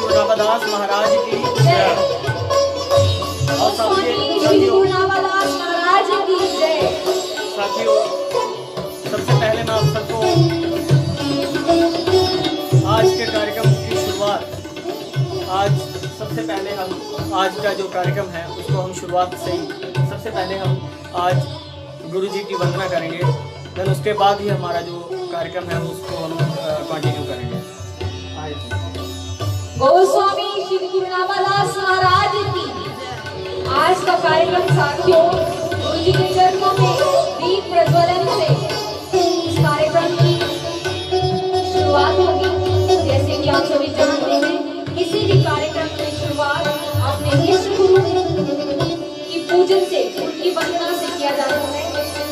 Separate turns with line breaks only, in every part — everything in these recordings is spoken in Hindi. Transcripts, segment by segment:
गुरुनावादास महाराज की जय। और साथियों, सबसे पहले मैं आप सबको आज के कार्यक्रम की शुरुआत, सबसे पहले हम आज का जो कार्यक्रम है उसको हम शुरुआत से ही सबसे पहले हम आज गुरु जी की वंदना करेंगे। देन उसके बाद ही हमारा जो कार्यक्रम है उसको हम कंटिन्यू करेंगे।
गोस्वामी श्री गुरुनावादास महाराज की आज का कार्यक्रम साथियों गुरु जी के चरणों में दीप प्रज्वलन से इस कार्यक्रम की शुरुआत होगी। जैसे कि आप सभी जानते हैं, किसी भी कार्यक्रम की शुरुआत अपने इष्ट गुरु की पूजन से, उनकी वंदना से किया जाता है।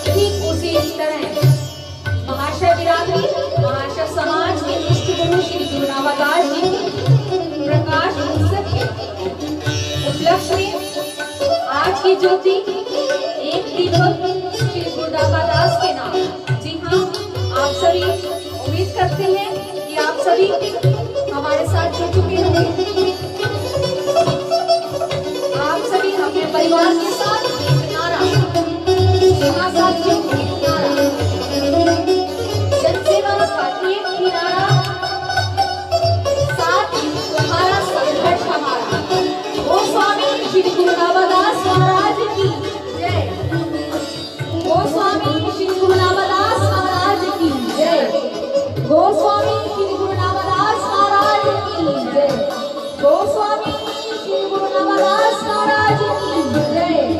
ठीक उसी तरह महाशय बिरादरी, महाशय समाज के इष्ट गुरु श्री गुरुनावादास जी की प्रकाश उत्सव के उपलक्ष्य में आज की ज्योति एक दीपक श्री गुरुनावादास के नाम। जी हाँ, आप सभी उम्मीद करते हैं कि आप सभी हमारे साथ जुड़ चुके होंगे। आप सभी अपने परिवार के साथ एक नारा, यहाँ साथियों एक नारा, जनसेवा का एक नारा, गोस्वामी श्री गुरुनावादास महाराज की जय। गोस्वामी श्री गुरुनावादास महाराज की जय। गोस्वामी श्री गुरुनावादास महाराज की जय। गोस्वामी श्री गुरुनावादास महाराज की जय।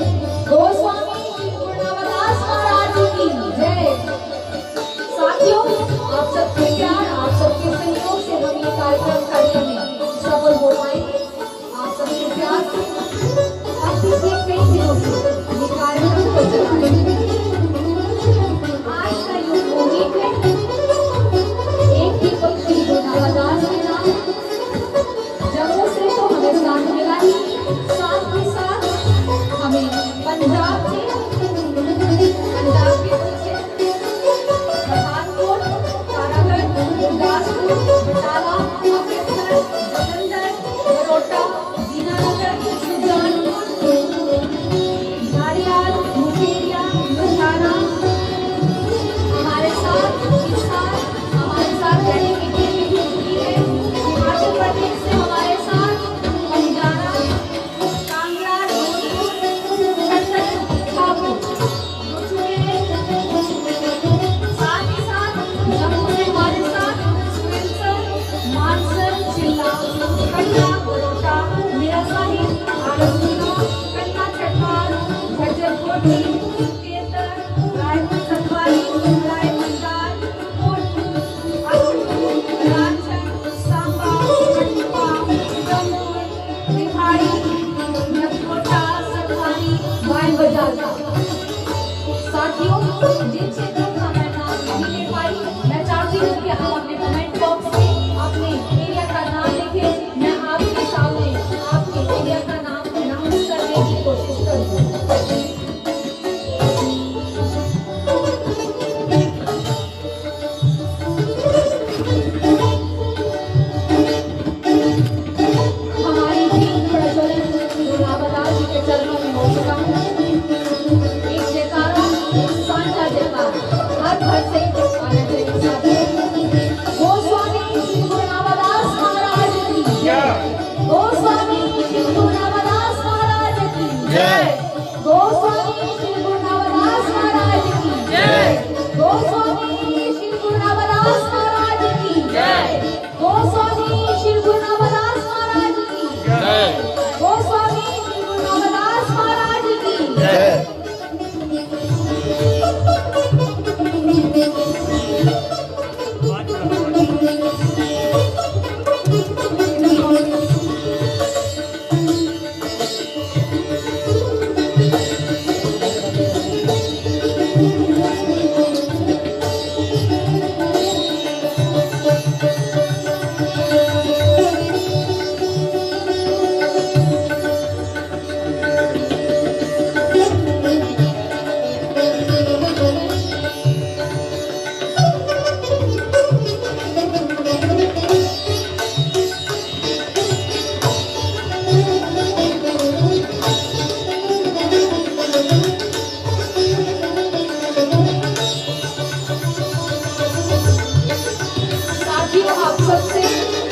साथियों, आप सबसे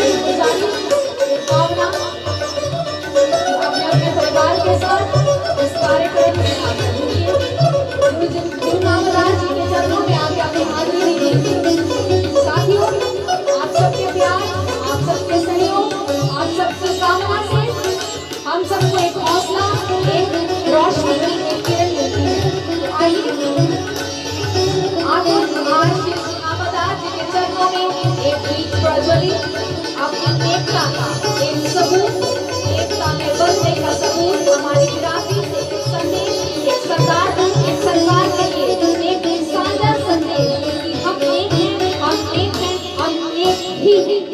एक गुजारिश, एक भावना, अपने अपने परिवार के साथ इस कार्यक्रम में आकर जुड़िए। गुरु नामदास जी के चरणों में आके अपनी हाजिरी दीजिए। साथियों, आप सबके प्यार, आप सबके सहयोग, आप सबकी कामना से हम सबको एक हौसला, एक रोशनी की एक किरण मिलती है। तो आइए आप आज श्री नामदास जी के चरणों में एक दीप प्रज्वलित अपनी एकता का एक सबूत, एकता में बंधने का सबूत हमारी विरासत से एक संदेश, एक सरदार, एक सरकार के लिए एक साझा संदेश कि हम एक हैं, हम एक हैं, हम एक ही हैं।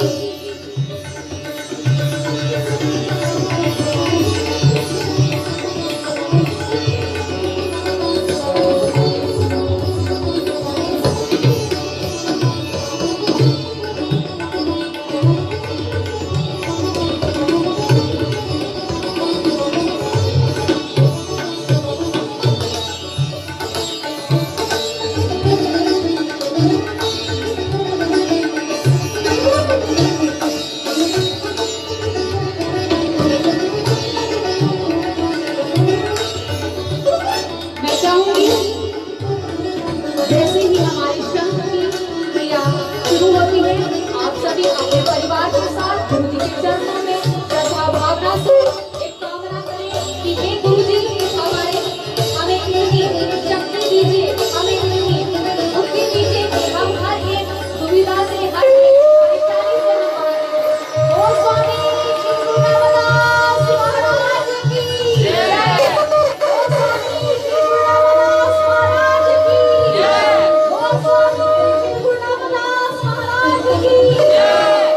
जैसे ही हमारी शंख की क्रिया शुरू होती है, आप सभी अपने परिवार के साथ गुरु जी के चरणों में श्रद्धा भावना से एक कामना करें कि हे गुरु जी हमें इतनी शक्ति दीजिए, हमें इतनी बुद्धि दीजिए कि हम हर एक दुविधा से, हर एक परेशानी से ओ स्वामी गुरु नामदास महाराज की जय। ओ स्वामी गुरु नामदास महाराज की जय। ओ स्वामी गुरु नामदास महाराज की जय। ओ स्वामी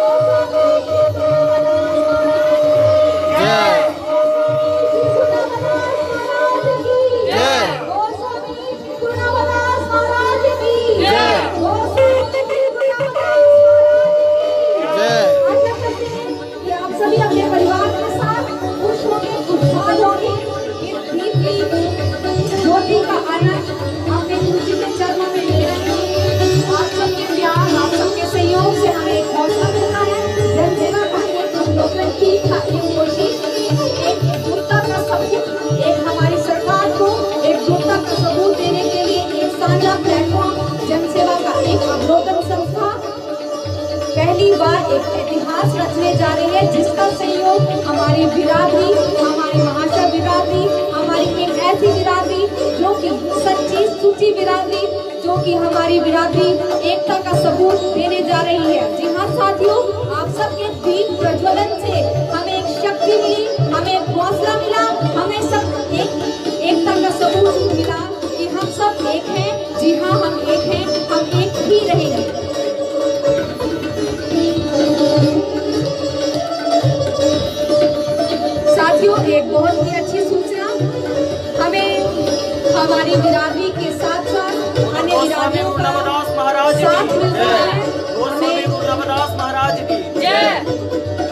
गुरु नामदास महाराज की जय। ओ स्वामी गुरु नामदास महाराज की जय। आशा करते हैं कि आप सभी अपने परिवार के साथ खुश होंगे, खुशहाल होंगे। इस दीप की ज्योति का आनंद अपने गुरु जी के चरणों में ले रहे हैं। आप सबके प्यार, आप सबके सहयोग से हमें एक हौसला मिलता है। जनसेवा का एक अवलोकन की एक कोशिश, एक एकजुटता का सबूत, एक हमारी सरकार को एकजुटता का सबूत देने के लिए एक साझा प्लेटफॉर्म जनसेवा का एक अवलोकन संस्था पहली बार एक इतिहास रचने जा रही है, जिसका सहयोग हमारी बिरादरी, हमारी महाशय बिरादरी, हमारी एक ऐसी बिरादरी जो कि सच्ची सूची बिरादरी, जो कि हमारी बिरादरी एकता का सबूत देने जा रही है। जी हाँ साथियों, आप सबके दीप प्रज्वलन से हमें एक शक्ति मिली, हमें एक हौसला मिला, हमें सब एकता का सबूत मिला कि हम सब एक हैं। जी हाँ, हम एक हैं, हम एक ही रहेंगे। साथियों, एक बहुत ही अच्छी सूचना हमें हमारी बिरादरी के साथ साथ अन्य बिरादरियों का साथ मिलता है।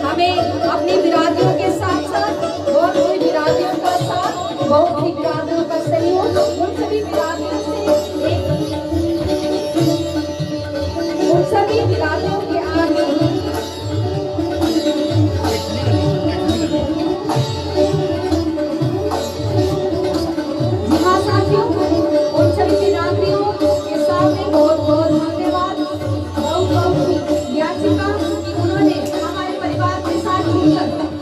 हमें अपनी बिरादरियों के साथ साथ बहुत सी बिरादरियों का साथ, बहुत सी बिरादरियों का सहयोग, उन सभी बिरादरियों के आगे उन सभी बिरादरियों के सामने बहुत बहुत धन्यवाद, बहुत बहुत याचिका कि उन्होंने हमारे परिवार के साथ मिलकर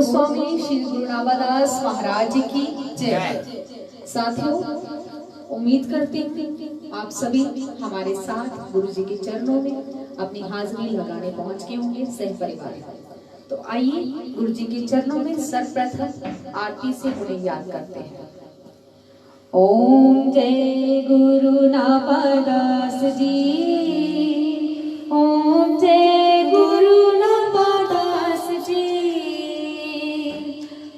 स्वामी श्री गुरु नाभादास महाराज की जय। साथियों, उम्मीद करते हैं आप सभी हमारे साथ गुरु जी के चरणों में अपनी हाजिरी लगाने पहुंच गए होंगे सह परिवार। तो आइए गुरु जी के चरणों में सर्वप्रथम आरती से उन्हें याद करते हैं। ओम जय गुरु नाभादास जी, ओम जय गुरु नाभादास जी।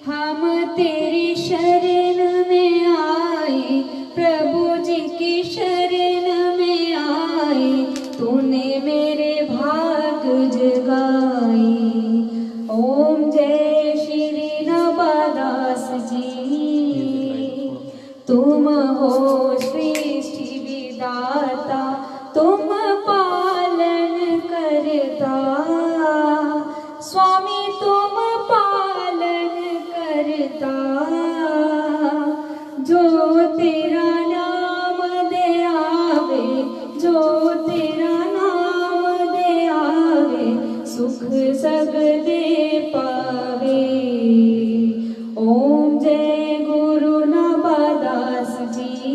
हम तेरी शरण में आए, प्रभु जी की शरण में आए, तूने मेरे भाग जगाए। ओम जय श्री नाभादास जी, तुम हो सृष्टि विधाता, तुम पालन करता, स्वामी तुम पालन करता। जो तेरा नाम दे आवे, जो तेरा नाम दे आवे, सुख सगदे पावे। ओम जय गुरु नाभादास जी।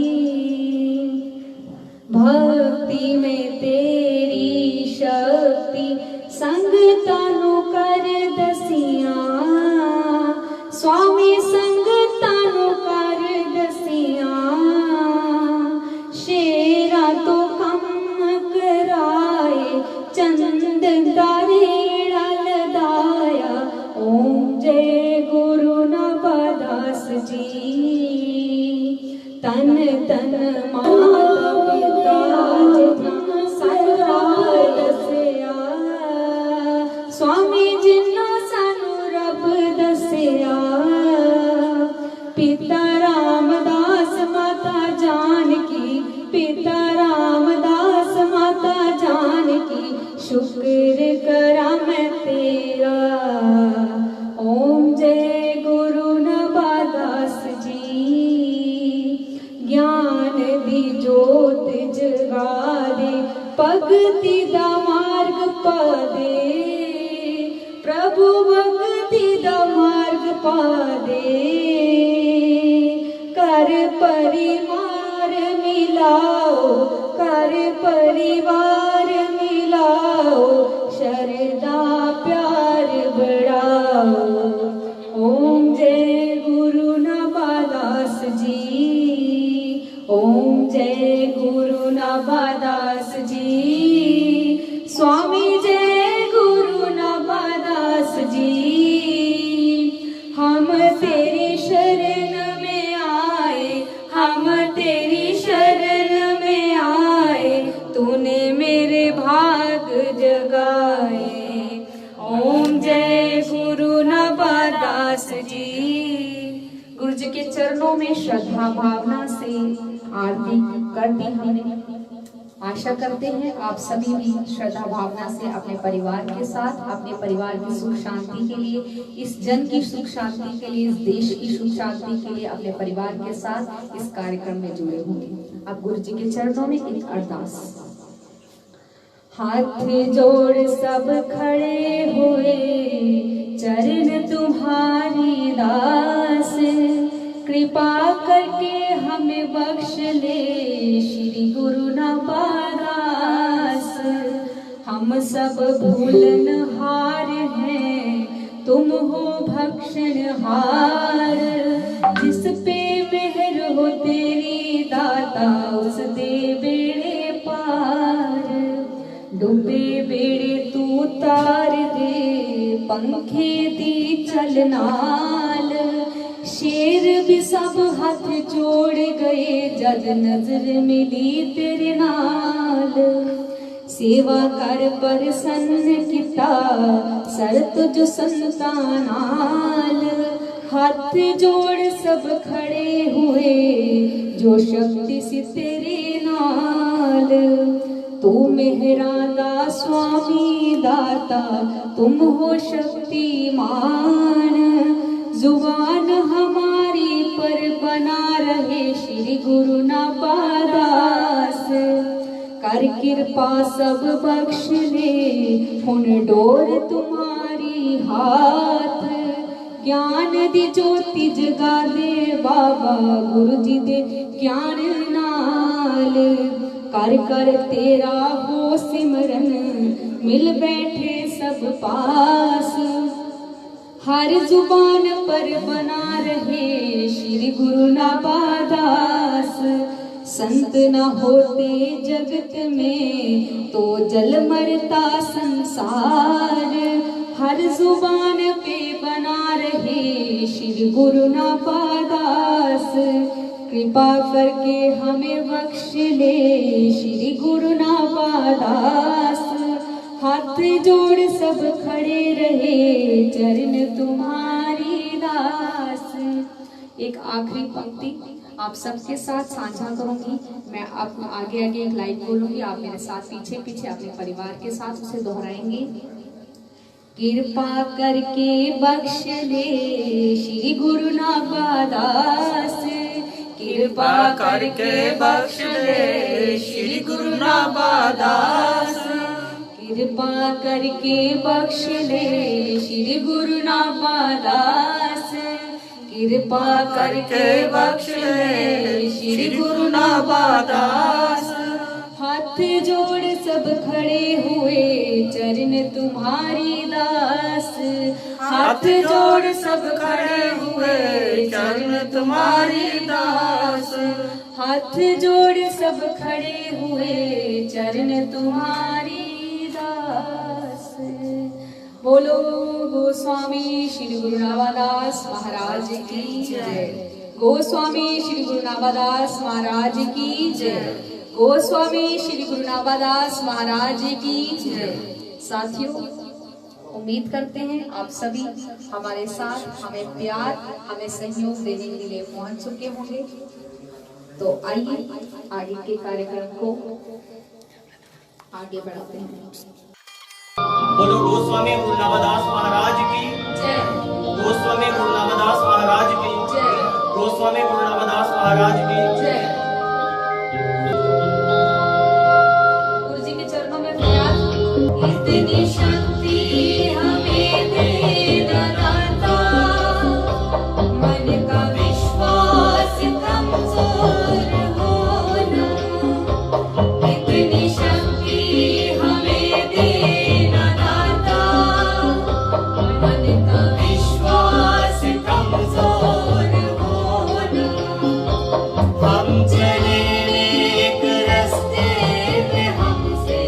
भक्ति में तेरी शक्ति, संग तनु कर दसिया, स्वामी संग तनु कर दसिया। शेरा तो कम कराए, चंदन तारेड़ा लदाया। ओम जय गुरु नाभादास जी। तन तन माता पिता जिन्ना सानु दसिया, स्वामी जिन्ना सानु रब दसिया। पिता रामदास माता जानकी, पिता रामदास माता जानकी, शुक्र करा मैं तेरा। ओम जय गुरु नाभादास जी। ज्ञान दी जोत जगा दे, भगति दा मार्ग पा दे, प्रभु भगति दा मार्ग पा दे। कर परिवार मिलाओ, कर परिवार मिलाओ, शरदा प्यार बढ़ाओ। ओम जय गुरु नाभादास जी, ओम जय गुरु नाभादास जी। स्वामी जय गुरु नाभादास जी। हम तेरी शरण में आए, हम तेरी शरण में आए, तूने मेरे भाग जगाए। ओम जय गुरु नाभादास जी। गुरु जी के चरणों में श्रद्धा भावना से आरती करते हैं। आशा करते हैं आप सभी भी श्रद्धा भावना से अपने परिवार के साथ, अपने परिवार की सुख शांति के लिए, इस जन की सुख शांति के लिए, इस देश की सुख शांति के लिए अपने परिवार के साथ इस कार्यक्रम में जुड़े होंगे। अब गुरु जी के चरणों में एक अरदास। हाथ जोड़ सब खड़े हुए, चरण तुम्हारी दास, कृपा करके हमें बख्श ले श्री गुरु नाभादास। हम सब भूलनहार हैं, तुम हो भक्षणहार, जिस पे मेहर हो तेरी दाता, उस दे बेड़े पार। डूबे बेड़े तू तार दे, पंखे दी चलनाल, शेर भी सब हाथ जोड़ गए, जद नजर मिली तेरे नाल। सेवा कर प्रसन्न किता, सरत जो संतानाल, हाथ जोड़ सब खड़े हुए, जो शक्ति से तेरे नाल। तू मेहरा दा स्वामी दाता, तुम हो शक्तिमान, जुबान हमारी पर बना रहे श्री गुरु नाभादास। कर कृपा सब बख्श ले, हुन डोर तुम्हारी हाथ, ज्ञान दी ज्योति जगा दे बाबा गुरु जी दे ज्ञान नाल कर कर तेरा हो सिमरन मिल बैठे सब पास हर जुबान पर बना रहे श्री गुरु नाबादास संत न होते जगत में तो जल मरता संसार हर जुबान पे बना रहे श्री गुरु नाबादास कृपा करके हमें बख्श ले श्री गुरु नाबादास हाथ जोड़ सब खड़े रहे चरण तुम्हारी दास। एक आखिरी पंक्ति आप सबके साथ साझा करूंगी। मैं आप आगे आगे एक लाइन बोलूंगी, आप मेरे साथ पीछे पीछे अपने परिवार के साथ उसे दोहराएंगे। कृपा करके बख्श ले श्री गुरु नाबादास कृपा करके बख्श ले श्री गुरु नाबादास कृपा करके बख्श ले श्री गुरु नाबादास कृपा करके बख्श ले श्री गुरु नाबादास हाथ जोड़ सब खड़े हुए चरण तुम्हारी दास हाथ जोड़ सब खड़े हुए चरण तुम्हारी दास हाथ जोड़ सब खड़े हुए चरण तुम्हारी दास। बोलो गोस्वामी श्री गुरु नाभादास महाराज की जय। गोस्वामी श्री गुरु नाभादास महाराज की जय। गोस्वामी श्री गुरु नाभादास महाराज की जय। साथियों, उम्मीद करते हैं आप सभी हमारे साथ हमें प्यार हमें सहयोग देने के लिए पहुंच चुके होंगे। तो आइए आगे के कार्यक्रम को आगे बढ़ाते हैं।
बोलो गोस्वामी गुरु नाभादास महाराज की
जय।
गोस्वामी गुरु नाभादास महाराज की
जय।
गोस्वामी गुरु नाभादास महाराज की
जय। गुरु जी के चरणों में प्रयास। इतनी शक्ति हमें दे दाता मन का विश्वास कमजोर होना इतनी शक्ति हमें दे दाता मन का विश्वास कमजोर होना हम चले एक रास्ते पे हमसे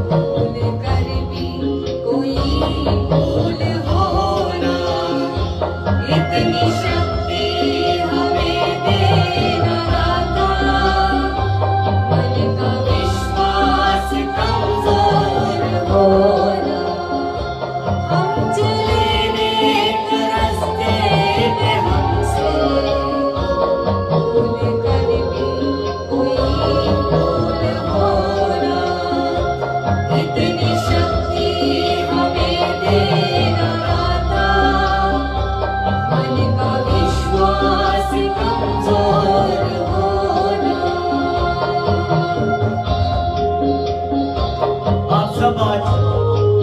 भूल कर भी कोई भूल होना इतनी शक्ति हमें देना दाता मन का विश्वास कमजोर होना हम चले एक रास्ते पे हमसे भूल कर भी कोई भूल होना इतनी शक्ति हमें देना दाता मन का विश्वास कमजोर होना।
आप सब आज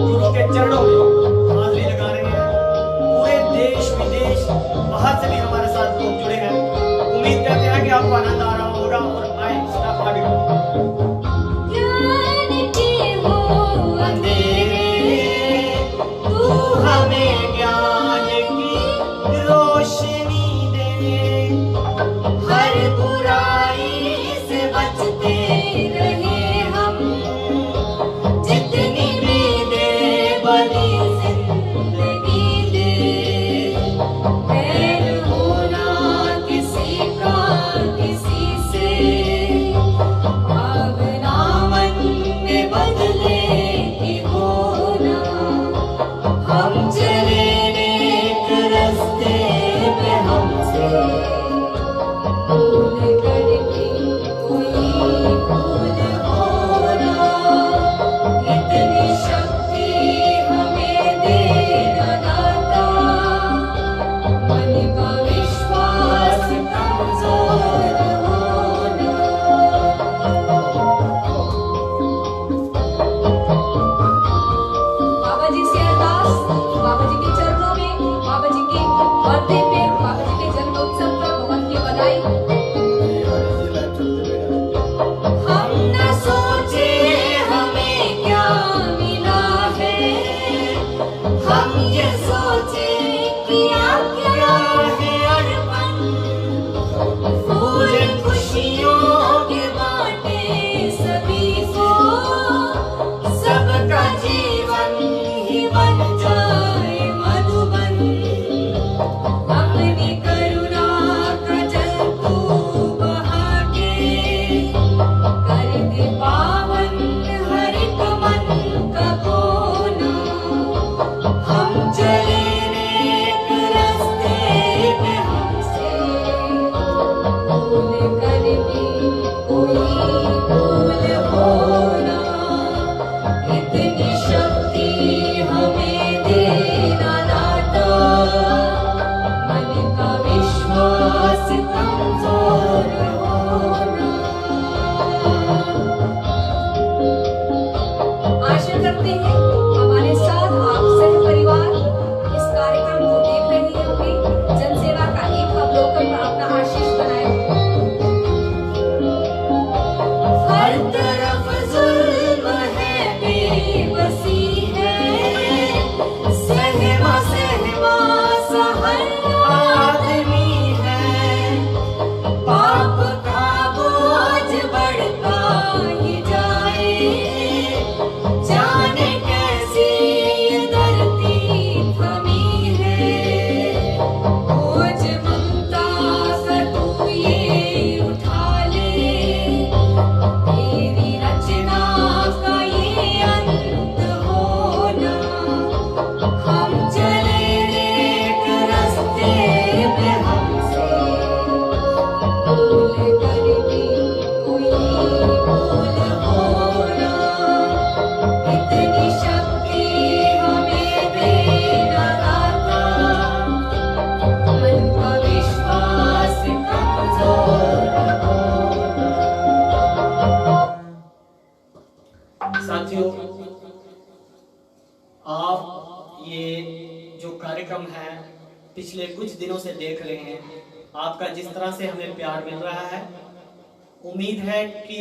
गुरु के चरणों में हाजिरी लगा रहे हैं। पूरे देश विदेश बाहर से भी हमारे साथ लोग जुड़े हैं। उम्मीद करते हैं कि आपको आनंद आ रहा होगा और आए स्टाफ आगे
ज्ञान के हो अंधेरे
तू हमें ज्ञान की रोशनी दे
हर बुराई से बचते रहे हम जितनी भी दे बड़ी जिंदगी दे बैर होना किसी का किसी से भाव और दिव्य बाबा जी के जन्मोत्सव पर बहुत की बधाई। हम न सोचे हमें क्या मिला है, हम ये सोचे किया क्या है अर्पण। फूल खुशियों के बांटे सभी को, सबका जीवन ही बन जाए मधुबन। अपनी करुणा का जल तू बहा के, कर दे पावन हर एक मन का कोना। हम चले नेक रास्ते पे हमसे, भूल कर भी कोई भूल होना। इतनी शक्ति हमें देना दाता, मन का विश्वास कमजोर होना। आशा करते हैं हमारे साथ आप सह परिवार इस कार्यक्रम को देख रहे होंगे। जनसेवा का एक अवलोकन पर अपना आशीष बनाए। हर तरफ जुल्म है, बेबसी है, सहमा सहमा सा हर आदमी है। पाप का बोझ बढ़ता ही जाए, जाने कैसी ये धरती थमी है। बोझ ममता का तू ये उठा ले, तेरी रचना का ये अंत होना। हम चले नेक रास्ते पे हमसे, भूल कर भी कोई भूल होना। इतनी शक्ति हमें देना दाता, मन का विश्वास कमजोर होना।
साथियों, आप ये जो कार्यक्रम है पिछले कुछ दिनों से देख रहे हैं। आपका जिस तरह से हमें प्यार मिल रहा है, उम्मीद है कि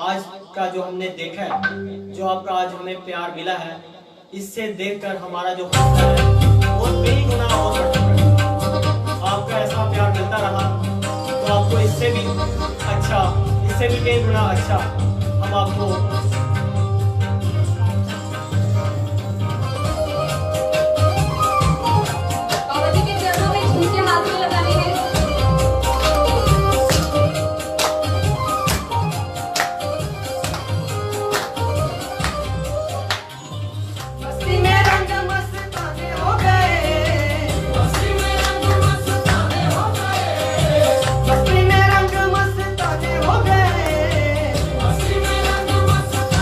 आज का जो हमने देखा है, जो आपका आज हमें प्यार मिला है, इससे देखकर हमारा जो हौसला है वो कई गुना और बढ़ चुका है। आपका ऐसा प्यार मिलता रहा तो आपको इससे भी कई गुना अच्छा हम आपको
बाबा जी के चरणों में झूठे हाथ में लगाने हैं।
मस्ती में रंग मस्ताने हो गए, मस्ती में रंग मस्ताने हो गए, मस्ती में रंग मस्ताने हो गए, मस्ती में रंग मस्ताने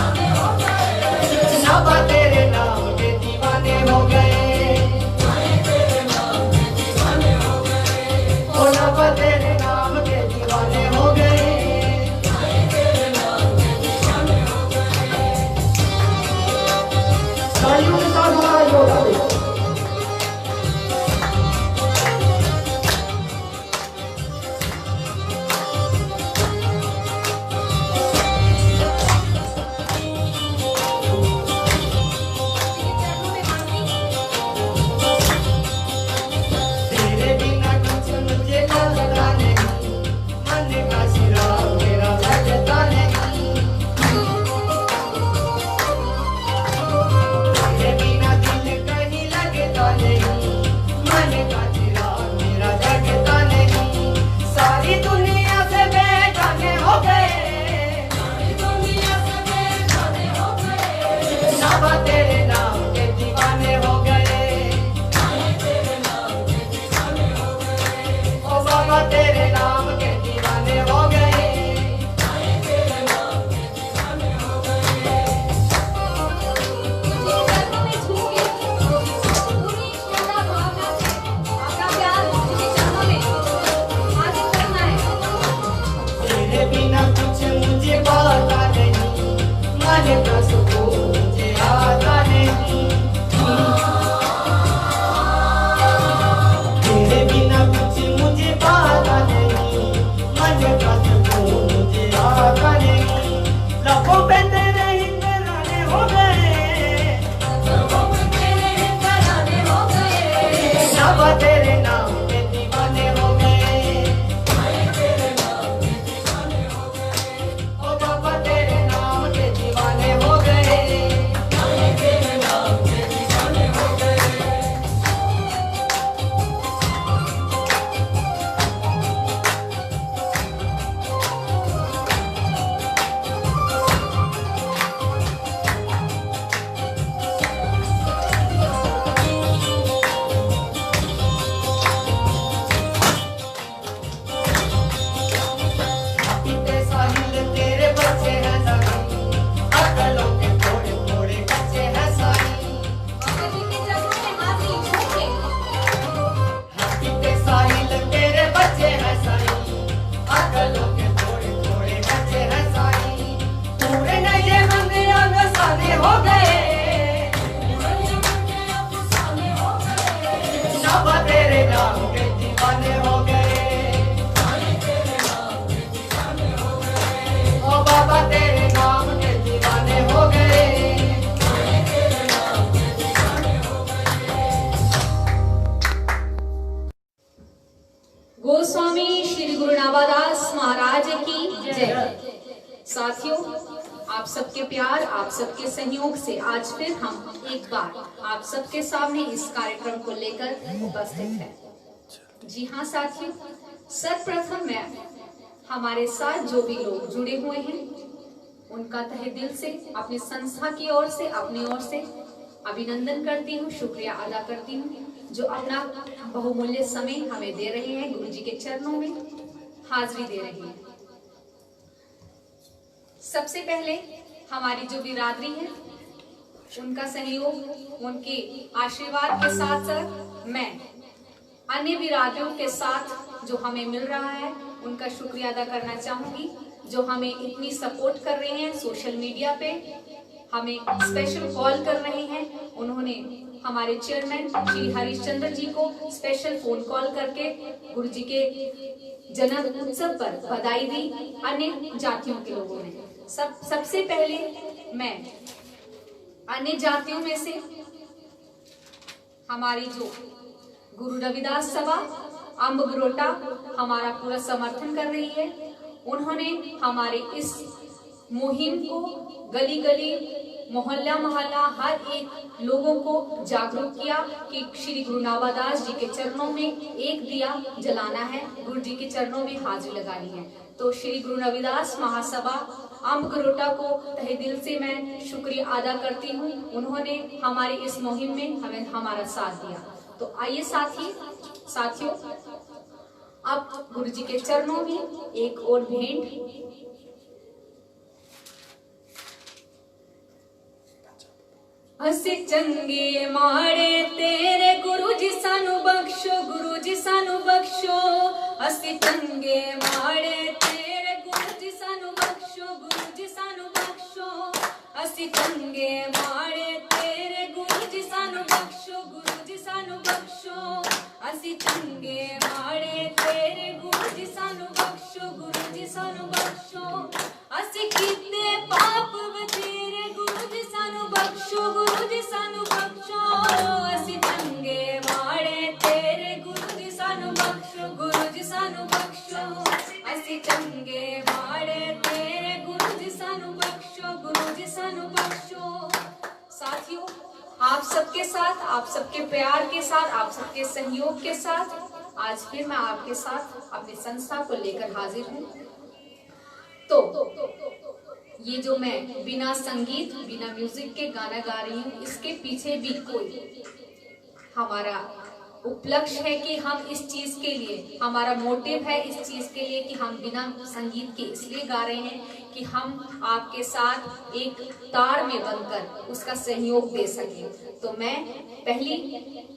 दीवाने हो गए। ओ बाबा तेरे नाम के दीवाने हो गए।
गोस्वामी श्री गुरु नावादास महाराज की जय। साथियों, आप सबके प्यार, आप सबके सहयोग से आज फिर हम एक बार आप सबके सामने इस कार्यक्रम को लेकर उपस्थित हैं। जी हाँ साथियों, सर्वप्रथम मैं हमारे साथ जो भी लोग जुड़े हुए हैं उनका तहे दिल से अपनी संस्था की ओर से, अपनी ओर से अभिनंदन करती हूँ, शुक्रिया अदा करती हूँ जो अपना बहुमूल्य समय हमें दे रहे हैं, गुरु जी के चरणों में हाजिरी दे रहे हैं। सबसे पहले हमारी जो बिरादरी है उनका सहयोग, उनके आशीर्वाद के साथ साथ मैं अन्य बिरादरियों के साथ जो हमें मिल रहा है उनका शुक्रिया अदा करना चाहूंगी, जो हमें इतनी सपोर्ट कर रहे हैं सोशल मीडिया पे, हमें स्पेशल कॉल कर रहे हैं। उन्होंने हमारे चेयरमैन श्री हरिश्चंद्र जी को स्पेशल फोन कॉल करके गुरु जी के जन्म उत्सव पर बधाई दी। अन्य जातियों के लोगों ने सबसे पहले मैं अन्य जातियों में से हमारी जो गुरु रविदास सभा अम्बगरोटा हमारा पूरा समर्थन कर रही है। उन्होंने हमारे इस मुहिम को गली गली, मोहल्ला मोहल्ला, हर एक लोगों को जागरूक किया कि श्री गुरु नावादास जी के चरणों में एक दिया जलाना है, गुरु जी के चरणों में हाजिरी लगानी है। तो श्री गुरु रविदास महासभा अम्बगरोटा को तहे दिल से मैं शुक्रिया अदा करती हूँ। उन्होंने हमारी इस मुहिम में हमें हमारा साथ दिया। तो आइए साथियों, अब गुरु जी के चरणों में एक और भेंट। असी चंगे माड़े तेरे गुरु जी सानू बख्शो, गुरु जी सानू बख्शो। असी चंगे माड़े तेरे गुरु जी सानू बख्शो, गुरु जी सानू बख्शो। असी चंगे माड़े तेरे गुरु जी सानू बख्शो, गुरु जी सानू बख्शो। असी चंगे माड़े तेरे गुरु जी सानू बख्शो, गुरु जी सानू बख्शो। असी कीते पाप बथेरे गुरु जी सानू बख्शो, गुरु जी सानू बख्शो। असी चंगे माड़े तेरे गुरु जी सानू बख्शो, गुरु जी सानू बख्शो। असी चंगे माड़े तेरे गुरु जी सानू बख्शो, गुरु जी सानू बख्शो। साथियों, आप सबके साथ, आप सबके प्यार के साथ, आप सबके सहयोग के साथ आज फिर मैं आपके साथ अपनी संस्था को लेकर हाजिर हूँ। तो ये जो मैं बिना संगीत, बिना म्यूजिक के गाना गा रही हूँ, इसके पीछे भी कोई हमारा उपलक्ष्य है कि हम इस चीज के लिए, हमारा मोटिव है इस चीज के लिए कि हम बिना संगीत के इसलिए गा रहे हैं कि हम आपके साथ एक तार में बनकर उसका सहयोग दे सके। तो मैं पहली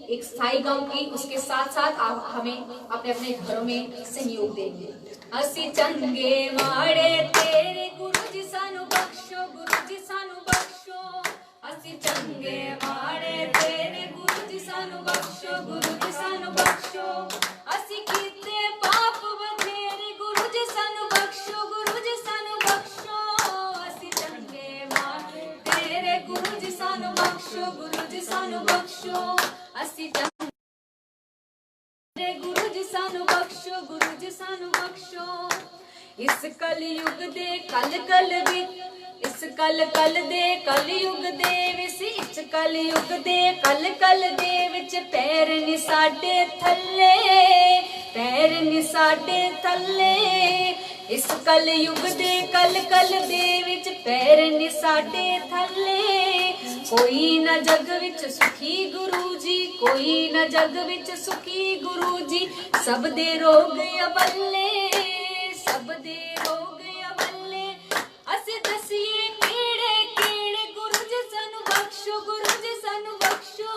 एक स्थाई गाऊंगी, उसके साथ साथ आप हमें अपने अपने घरों में सहयोग देंगे। असी चंगे माड़े तेरे गुरु जी सानू बख्शो, गुरु जी सानू बख्शो। असी चंगे माड़े तेरे गुरु जी सानू बख्शो, गुरु जी सानू बख्शो। असी कीते पाप बथेरे गुरु जी सानू बख्शो, गुरु जी सानू बख्शो। असी चंगे माड़े तेरे गुरु जी सानू बख्शो, गुरु जी सानू बख्शो। असी चंगे गुरु जी सानू बख्शो, गुरु जी सानू बख्शो। इस कलयुग दे कल भी, इस कल दे कलयुग दे विच, इस कलयुग दे कल दे विच पैर नी साडे थल्ले, पैर नी साडे थल्ले। इस कलयुग दे कल दे विच पैर नी साडे थल्ले। कोई न जग विच सुखी गुरु जी, कोई न जग विच सुखी गुरु जी। सब दे रोग अबल्ले, सब दे रोग अबल्ले। असी दसिए केड़े केड़े गुरु जी सानू बख्शो, गुरु जी सानू बख्शो।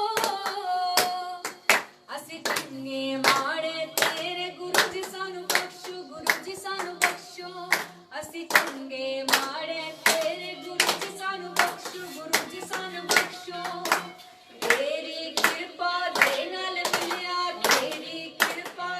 असी चंगे माड़े तेरे गुरु जी सानू बख्शो, गुरु जी सानू बख्शो। असी चंगे माड़े तेरे गुरु जी सानू बख्शो, गुरु जी सानू बख्शो। तेरी कृपा दे नाल मिलिया, तेरी कृपा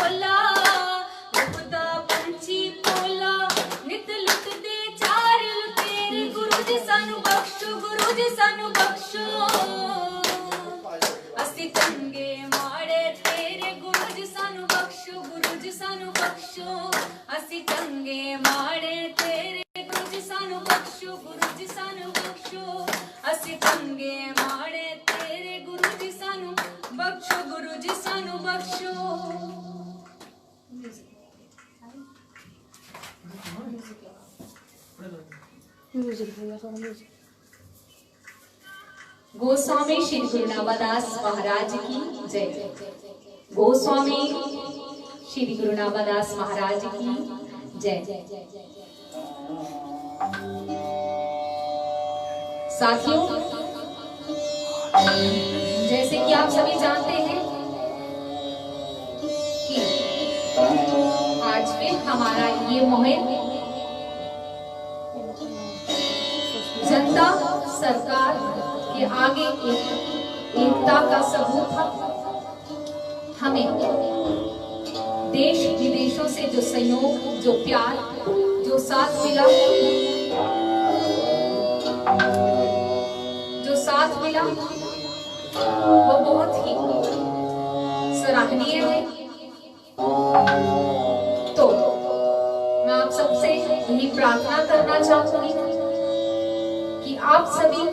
बोला उड़ता पंछी बोला नित लुटदे चार लुटेरे गुरु जी सानू बख्शो अस्सी चंगे माड़े तेरे गुरु जी सानू बख्शो अस्सी चंगे माड़े तेरे गुरु जी सानू बख्शो अस्सी चंगे माड़े तेरे गुरु जी सानू बख्शो गोस्वामी श्री गुरु नामदास महाराज की जय। गोस्वामी श्री गुरु नामदास महाराज की जय। साथियों, जैसे कि आप सभी जानते हैं कि आज में हमारा ये मुहिम जनता सरकार के आगे एकता का सबूत हमें देश विदेशों से जो सहयोग, जो प्यार, जो साथ मिला वो बहुत ही सराहनीय है। तो मैं आप सबसे यही प्रार्थना करना चाहूंगी कि आप सभी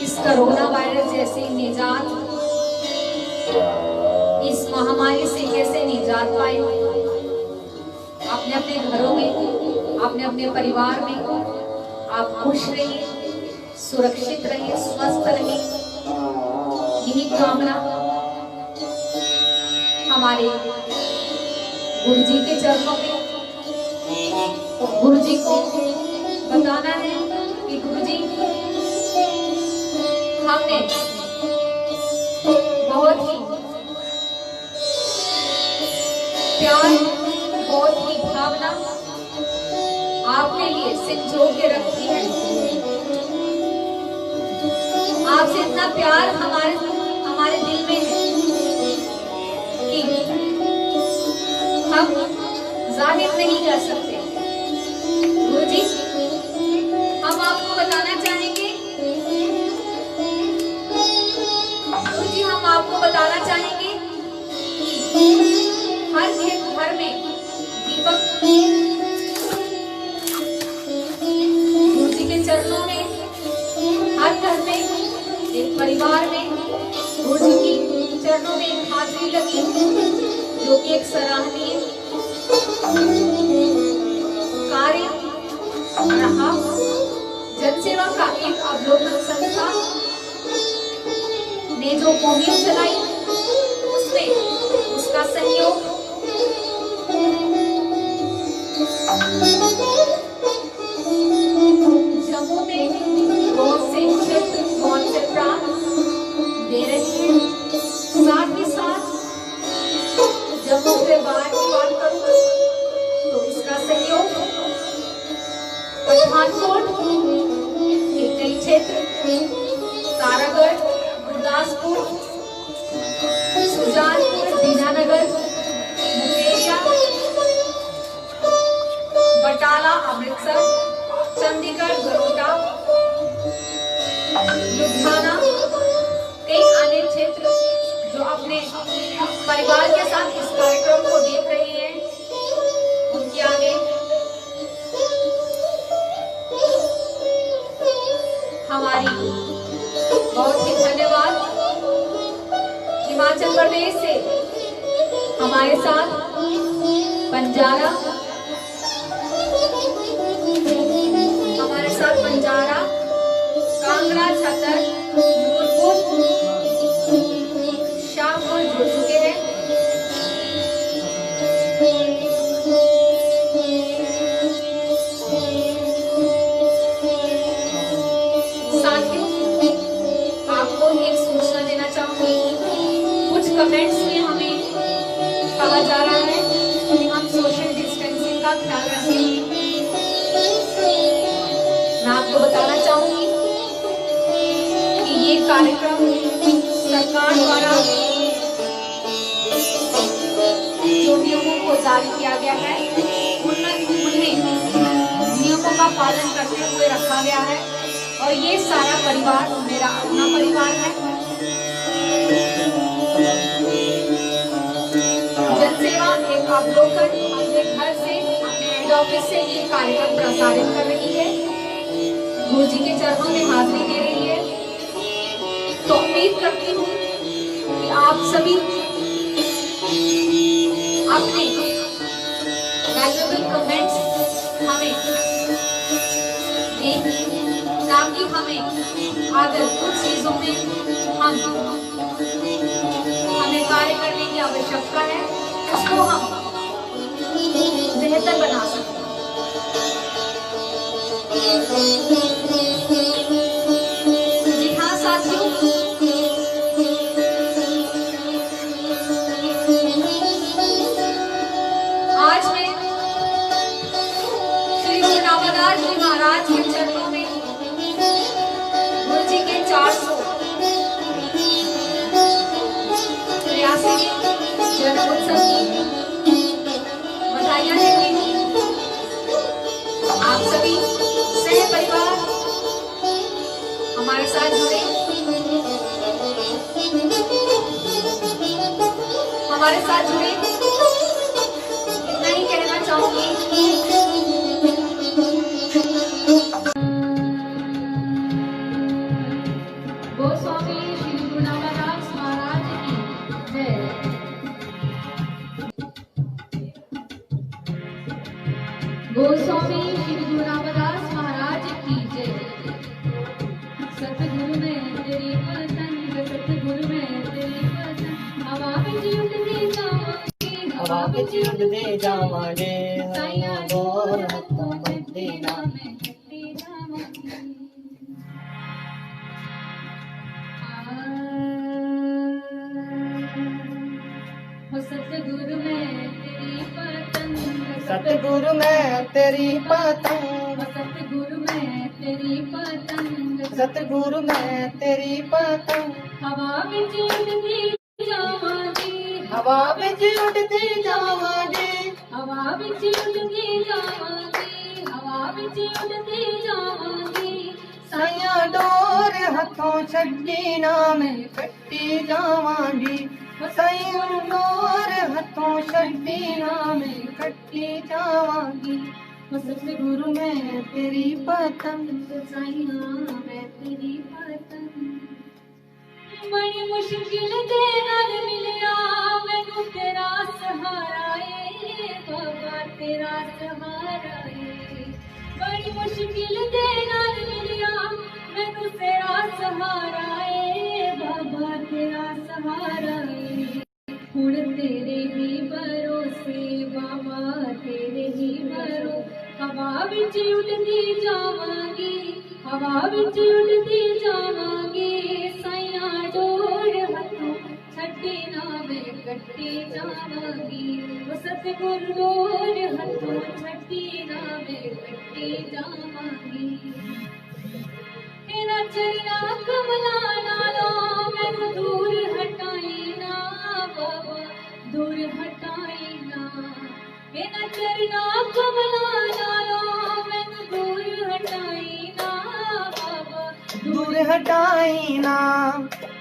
इस कोरोना वायरस जैसे निजात, इस महामारी से कैसे निजात पाए, अपने अपने घरों में, अपने अपने परिवार में आप खुश रहिए, सुरक्षित रहिए, स्वस्थ रहिए। यही कामना हमारे गुरु जी के चरणों में। गुरु जी को बताना है कि गुरु जी हमने बहुत ही प्यार, बहुत ही भावना आपके लिए संजो के रखी है। आपसे इतना प्यार हमारे दिल में है कि हम जाहिर नहीं कर सकते। गुरु जी, हम आपको बताना चाहेंगे, गुरु जी हम आपको बताना चाहेंगे कि हर घर में दीपक गुरु जी के चरणों में, हर घर में, एक परिवार में गुरु जी की चरणों में एक हाजिरी लगी, जो कि एक सराहनीय कार्य रहा। जनसेवा का एक अवलोकन संस्था ने जो मुहिम चलाई, उसमें उसका सहयोग जम्मू में बहुत से क्षेत्र, बहुत से प्रांत दे रही है। साथ ही साथ जम्मू से बात करूं तो इसका सहयोग पठानकोट के कई क्षेत्र, तारागढ़, गुरदासपुर, सुजानपुर, दीनानगर, मुकेरिया, बटाला, अमृतसर, चंडीगढ़, बड़ौदा, लुधियाना, कई अन्य क्षेत्र जो अपने परिवार के साथ इस कार्यक्रम को देख रहे हैं, उनके आगे हमारी बहुत ही धन्यवाद। हिमाचल प्रदेश से हमारे साथ बंजारा, कांगड़ा, छतर, नूरपुर, शाहपुर जुड़ चुके हैं। साथियों, आपको एक सूचना देना चाहूंगी। कुछ कमेंट्स में हमें कहा जा रहा है कि हम सोशल डिस्टेंसिंग का ख्याल रखें। मैं आपको बताना चाहूंगी कि ये कार्यक्रम सरकार द्वारा जारी किया गया है उन्हें नियमों का पालन करते हुए रखा गया है और ये सारा परिवार मेरा अपना परिवार है। जनसेवा एक अवलोकन अपने घर से अपने हेड ऑफिस से ये कार्यक्रम प्रसारित कर रही है, गुरु जी के चरणों में हाजिरी दे रही है। तो उम्मीद करती हूँ कि आप सभी अपने वैल्यूएबल कमेंट्स हमें देंगे ताकि हमें अगर कुछ चीजों में हमें कार्य करने की आवश्यकता है उसको हम बेहतर बना सकते हैं। जी हाँ साथियों, आज मैं श्री गुरु रामदास जी महाराज के चरणों में गुरु जी के 483 जन्मोत्सव की बधाइयां देती हूँ। आप सभी सह परिवार हमारे साथ जुड़े, हमारे साथ जुड़े, इतना ही कहना चाहूंगी। गोस्वामी श्री गुरु रामदास महाराज की जय। गोस्वामी श्री गुरु रामदास महाराज की जय। सतगुरु में तेरी पसंद, सतगुरु में तेरी पसंद, हवा में उड़ते जावांगे,
हवा विच उड़दे जावांगे,
साइयां
डोर हथों बंदे ना
में कटे जावांगे। हो सतगुरु में तेरी पतंग,
सतगुरु में तेरी पतंग,
सतगुरु में तेरी पतंग,
सतगुरु में तेरी पतंग,
हवा विच उड़ती जावांगे,
हवा विच उड़दी जावांगे,
हवा विच उड़ती जावांगे, हवा विच उड़ती जावांगे।
साइयां डोर हथों छड्डी ना मैं कट्टी जावांगी, साइयां डोर हथों छड्डी ना मैं कट्टी जावांगी। सतगुरु में तेरी पतंग,
साइयां मैं तेरी पतंग। बड़ी मुश्किल दे नाल मिलिया मैनू तेरा सहारा ए बाबा, तेरा सहारा ए। बड़ी मुश्किल दे नाल मिलिया मैनू तेरा सहारा ए बाबा, तेरा सहारा ए। हुण तेरे ही भरोसे बाबा, तेरे ही भरोसे, हवा विच उड़दी जावांगी, हवा विच उड़दी जावांगी। साइयां डोर हथों छड्डी ना मैं कट्टी जावांगी, सतगुरु डोर हथों छड्डी ना मैं कट्टी जावांगी। तेरा चरना कमला नालों मैनू दूर हटाई ना बाबा, दूर हटाई ना। तेरा चरना कमला नालों मैनू दूर हटाई ना बाबा,
दूर हटाई ना।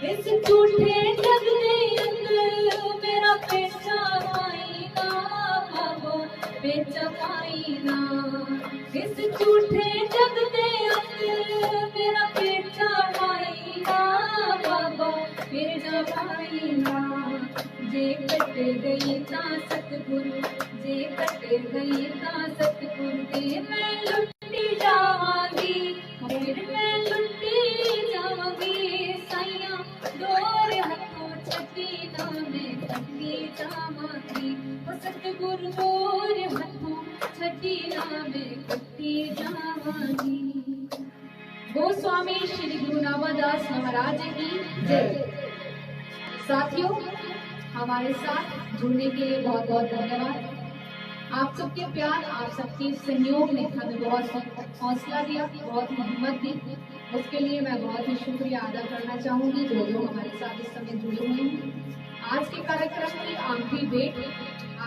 इस झूठे जग दे अंदर मेरा पेचा पाई ना बाबा, पेचा पाई ना। इस झूठे जग दे अंदर मेरा पेचा पाई ना बाबा, पेचा पाई ना। जे कट गई ता सतगुरु, जे कट गई ता सतगुरु के मैं लुटी जावांगी, फिर मैं लुटी जावांगी। साइयां डोर हथों छड्डी ना मैं कट्टी जावांगी, सतगुरु डोर हथों छड्डी ना मैं कट्टी जावांगी। गोस्वामी श्री गुरु रामदास महाराज की जय। साथियों, हमारे साथ जुड़ने के लिए बहुत बहुत धन्यवाद। आप सबके प्यार, आप सबके सहयोग ने हमें बहुत हौसला दिया, बहुत हिम्मत दी। उसके लिए मैं बहुत ही शुक्रिया अदा करना चाहूँगी जो हमारे साथ इस समय जुड़े हुए हैं। आज के कार्यक्रम की आखिरी डेट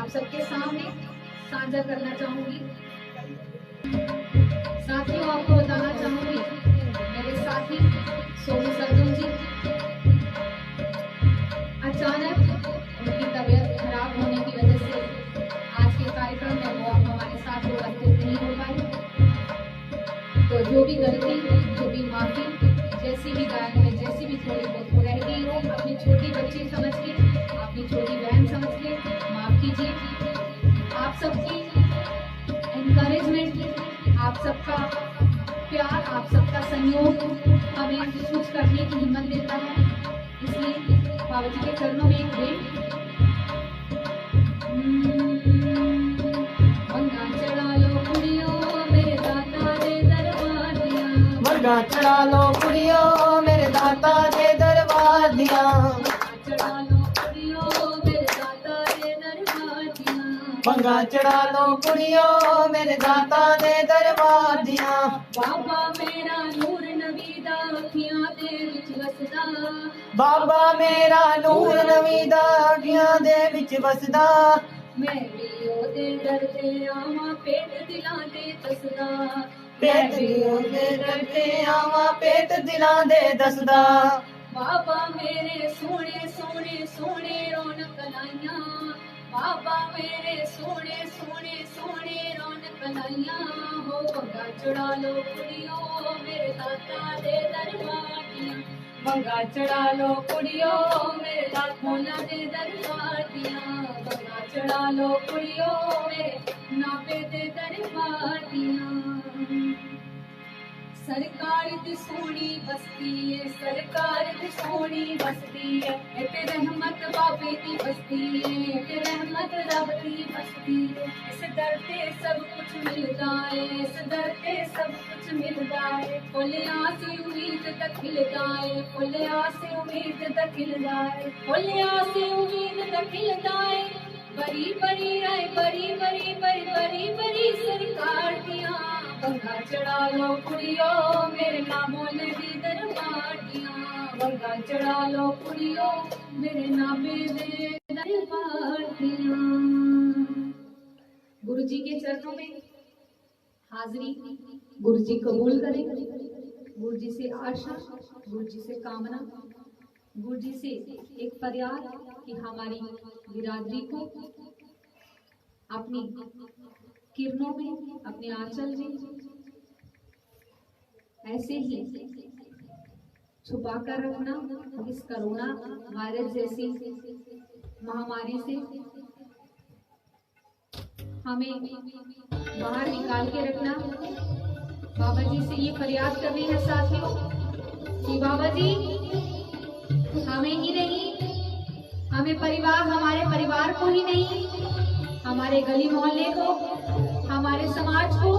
आप सबके सामने साझा करना चाहूंगी। साथियों, आपको बताना चाहूंगी, मेरे साथी सोनू सरदूल जी अचानक उनकी तबीयत खराब होने की वजह से आज के कार्यक्रम में वो हमारे साथ उपस्थित नहीं हो पाए। तो जो भी गलती, जो भी माफी, जैसी भी गायन में जैसी भी थोड़ी बहुत रह गई हो, अपनी छोटी बच्ची समझ के, अपनी छोटी बहन समझ के माफ कीजिए। आप सबकी एनकरेजमेंट, आप सबका प्यार, आप सबका सहयोग हमें कुछ करने की हिम्मत देता है। इसलिए बाबा जी के चरणों में एक भेंट। मंगा चढ़ा लो कुड़ियों मेरे दाता दे दरबार दिया,
मंगा चढ़ा लो कुड़ियों मेरे दाता दे दरबार दिया,
चढ़ा लो कुड़ियों मेरे दाता दे दरबार दिया,
मंगा चढ़ा लो कुड़ियों मेरे दाता दे दरबार दिया।
बाबा मेरा नूर नवीदा अखियां दे विच वसदा,
बाबा मेरा नूर नवीदा अखियां दे विच वसदा,
मैं भी ओदे दर ते आवां पेट दिलां दे दसदा,
पेट दे दरते आवा पेट दिलां दे दसदा।
बाबा मेरे सोने सोने सोने रौनक लाइयां, बाबा मेरे सोने सोने सोने रौनक लाइयां, हो मंगा चढ़ा लो कुड़ियों मेरे दाता दे दरबार दिया, मंगा चढ़ा लो कुड़ियों मेरे दाता दे दरबार दिया, मंगा चढ़ा लो कुड़ियों मेरे नापे दे दरबार दिया। सरकार दी सोनी बस्ती है, सरकार दी सोनी बस्ती है, इते रहमत बाबे दी बस्ती है, इते रहमत रब दी बस्ती है। इस दर ते सब कुछ मिलदा है, इस दर ते सब कुछ मिलदा है, फुल्ल आस उम्मीद तक खिलदा है, फुल्ल आस उम्मीद तक खिलदा है, फुल्ल आस उम्मीद तक खिलदा है। बड़ी बड़ी आए बड़ी बड़ी बड़ी बड़ी बड़ी सरकार दिया, मंगा चढ़ा लो कुड़ियों मेरे नामों ने दी दरबार दिया, मंगा चढ़ा लो कुड़ियों मेरे नामे दे दरबार दिया। गुरु जी के चरणों में हाजिरी गुरु जी कबूल करें। गुरु जी से आशा, गुरु जी से कामना, गुरु जी से एक फरियाद कि हमारी बिरादरी को अपनी किरणों में, अपने आंचल में ऐसे ही छुपा कर रखना, इस कोरोना वायरस जैसी महामारी से हमें बाहर निकाल के रखना। बाबा जी से ये फरियाद करनी है साथियों कि बाबा जी हमें ही नहीं, हमें परिवार, हमारे परिवार को ही नहीं, हमारे गली मोहल्ले को, हमारे समाज को,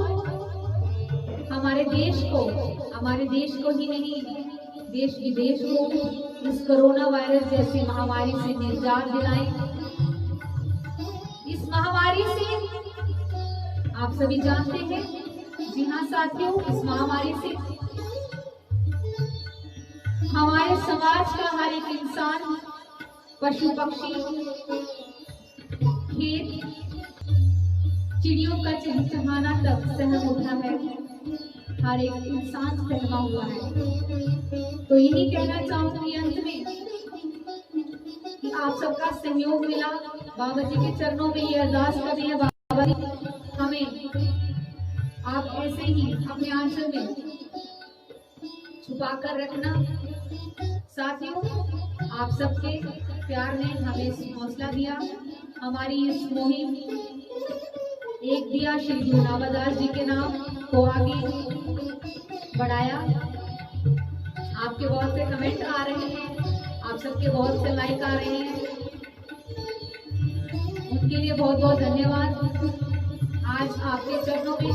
हमारे देश को ही नहीं, देश विदेश को इस कोरोना वायरस जैसी महामारी से निजात दिलाएं। इस महामारी से आप सभी जानते हैं, जी हाँ साथियों, इस महामारी से हमारे समाज का हर एक इंसान, पशु पक्षी, खेत, चिड़ियों का चहचहाना तक सहम उठा है, हर एक इंसान सहमा हुआ है। तो यही कहना चाहूंगी अंत में कि आप सबका सहयोग मिला। बाबा जी के चरणों में ये अरदास कर रही है, बाबा जी हमें आप ऐसे ही अपने आंचल में छुपा कर रखना। साथियों, आप सबके प्यार ने हमें हौसला दिया, हमारी इस मुहिम एक दिया श्री गुरु रामदास जी के नाम को आगे बढ़ाया। आपके बहुत से कमेंट आ रहे हैं, आप सबके बहुत से लाइक आ रहे हैं, उनके लिए बहुत बहुत धन्यवाद। आज आपके चरणों में,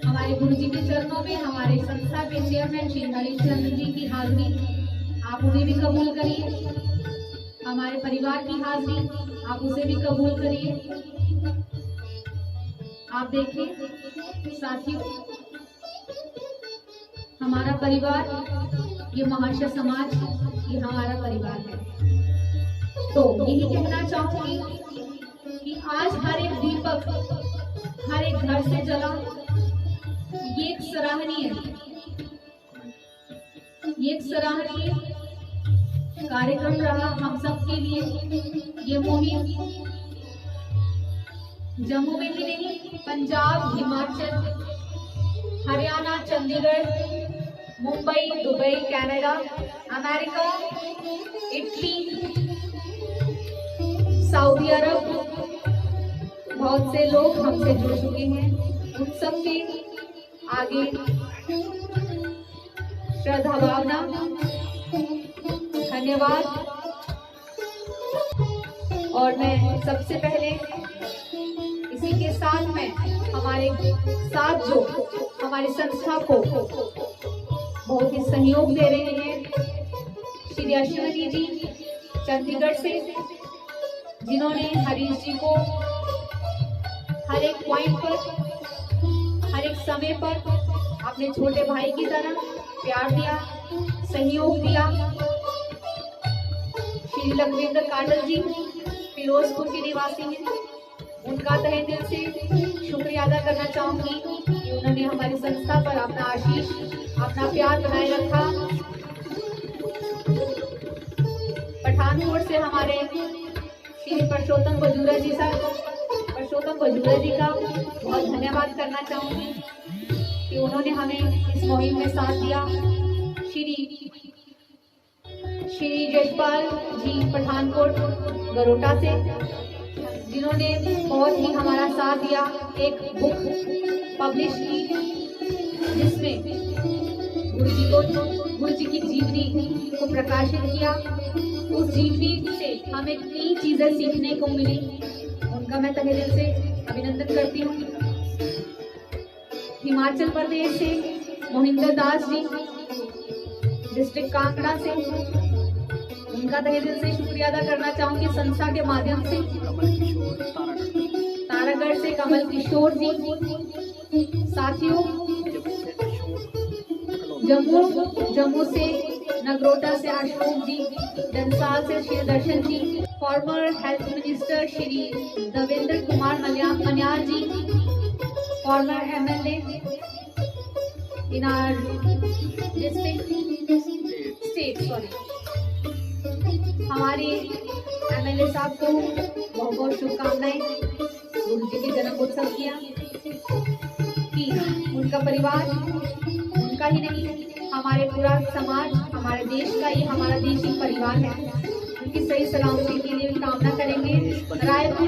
हमारे गुरु जी के चरणों में, हमारे संस्था के चेयरमैन श्री हरिश्चंद्र जी की हाजिरी, आप उन्हें भी कबूल करिए। हमारे परिवार की हाजिरी, आप उसे भी कबूल करिए। आप देखिए साथियों, हमारा परिवार, ये महाशय समाज, ये हमारा परिवार है। तो यही कहना चाहूंगी कि आज कैसे चला, ये एक सराहनीय कार्यक्रम रहा हम सब के लिए। ये मुहिम जम्मू में ही नहीं, Punjab, Himachal, Haryana, Chandigarh, Mumbai, Dubai, Canada, America, Italy, Saudi Arab, बहुत से लोग हमसे जुड़ चुके हैं। उन सब के आगे श्रद्धा भावना, धन्यवाद। और मैं सबसे पहले इसी के साथ में हमारे साथ जो हमारी संस्था को बहुत ही सहयोग दे रहे हैं श्री अश्वनी जी चंडीगढ़ से, जिन्होंने हरीश जी को हर एक पॉइंट पर, हर एक समय पर अपने छोटे भाई की तरह प्यार दिया, सहयोग दिया। श्री लखविंदर काटल जी फिरोजपुर के निवासी हैं, उनका तहे दिल से शुक्रिया अदा करना चाहूंगी कि उन्होंने हमारी संस्था पर अपना आशीष, अपना प्यार बनाए रखा। पठानकोट से हमारे श्री परशोत्तम बजूरा जी का बहुत धन्यवाद करना चाहूंगी कि उन्होंने हमें इस मुहिम में साथ दिया। श्री जयपाल जी पठानकोट गरोटा से, जिन्होंने बहुत ही हमारा साथ दिया, एक बुक पब्लिश की जिसमें गुरु जी की जीवनी को प्रकाशित किया। उस जीवनी से हमें कई चीजें सीखने को मिली, उनका मैं तहे दिल से अभिनंदन करती हूँ। हिमाचल प्रदेश से मोहिंदर दास जी डिस्ट्रिक्ट कांगड़ा से, उनका तहे दिल से शुक्रिया अदा करना चाहूंगी संस्था के माध्यम से। तारागढ़ से कमल किशोर जी, साथियों जम्मू से नगरोटा से अशोक जी, डंसाल से Shri Darshan ji, former health minister Shri Devendra Kumar Manyal ji, former MLA in our state हमारे MLA साहब को बहुत बहुत शुभकामनाएं गुरु जी के जन्म उत्सव किया कि उनका परिवार, उनका ही नहीं हमारे पूरा समाज, हमारे देश का ये हमारा देश ही परिवार है, उनकी सही सलामती के लिए कामना करेंगे। रायपुर